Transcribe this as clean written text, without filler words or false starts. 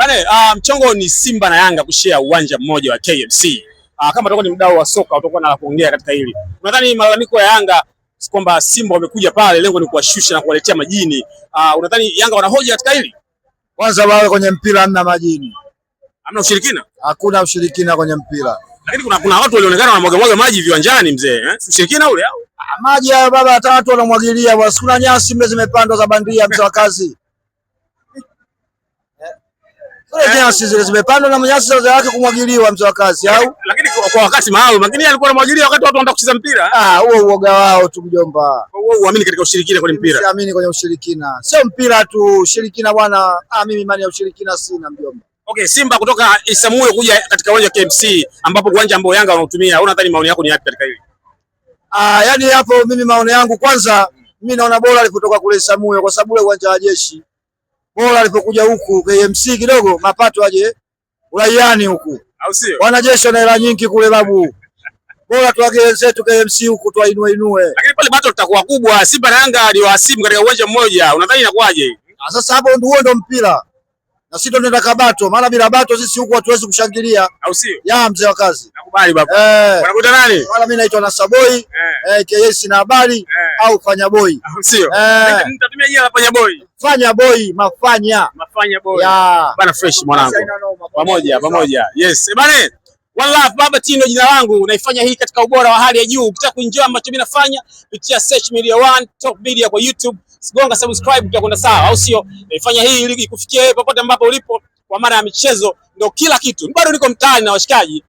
Bane, mchongo ni Simba na Yanga kushare uwanja mmoja wa KMC. Kama utakuwa ni mdau wa soka utakuwa na la kuongea katika hili. Unadhani malalamiko ya Yanga kwamba Simba wamekuja pale lengo ni kuwashusha na kuwaletea majini. Unadhani Yanga wana hoja katika hili? Kwanza wao kwenye mpira hamna majini. Hamna ushirikina? Hakuna ushirikina kwenye mpira. Lakini kuna watu walionekana wanamwaga maji viwanjani mzee, Ushirikina ule au? Maji ya baba hata watu wanamwagilia bwana. Kuna nyasi mle zimepandwa za bandia mzee wa kazi. Nyasi zile zimepandwa na nyasi za yake kumwagiliwa mzee wa kazi au? Lakini kwa wakati maalum, lakini alikuwa anamwagilia wakati watu wanataka kucheza mpira. Huo uoga wao tu mjomba. Wewe uamini katika ushirikina kwenye mpira? Siamini kwenye ushirikina. Sio mpira tu, ushirikina bwana. Mimi imani ya ushirikina sina mjomba. Okay, Simba kutoka Isamuhyo kuja katika uwanja wa KMC ambapo uwanja ambao Yanga wanautumia. Unadhani maoni yako ni yapi katika hili? Yaani hapo mimi maoni yangu kwanza mimi naona bora alipotoka kule Isamuhyo kwa sababu ule uwanja wa jeshi. Bora alipokuja huku KMC kidogo mapato aje uraiani huku. Au sio? Wanajeshi wana hela nyingi kule babu. Bora tuage zetu KMC huku tuinue. Lakini pale bato litakuwa kubwa. Simba na Yanga ni wahasimu katika uwanja mmoja. Unadhani inakuwaje? Sasa hapo ndio mpira. Na sisi tunaenda kabato, maana bila bato sisi huku hatuwezi kushangilia. Au sio? Ya mzee wa kazi. Nakubali baba. Wanakuita nani? Wala mimi naitwa Nasaboy, KS na habari au Fanya Boy. Au sio? Nitatumia jina la Fanya Boy. Fanya Boy, Mafanya Boy. Bana fresh mwanangu. Pamoja. Yes. Bana, One Love Baba Tino jina langu. Naifanya hii katika ubora wa hali ya juu. Ukitaka kuenjoy ambacho mimi nafanya, pitia search Media One Top Media kwa YouTube. Gonga subscribe utakwenda sawa, au sio? Naifanya hii ili ikufikie wewe popote ambapo ulipo kwa mara ya michezo ndio kila kitu. Bado niko mtaani na washikaji.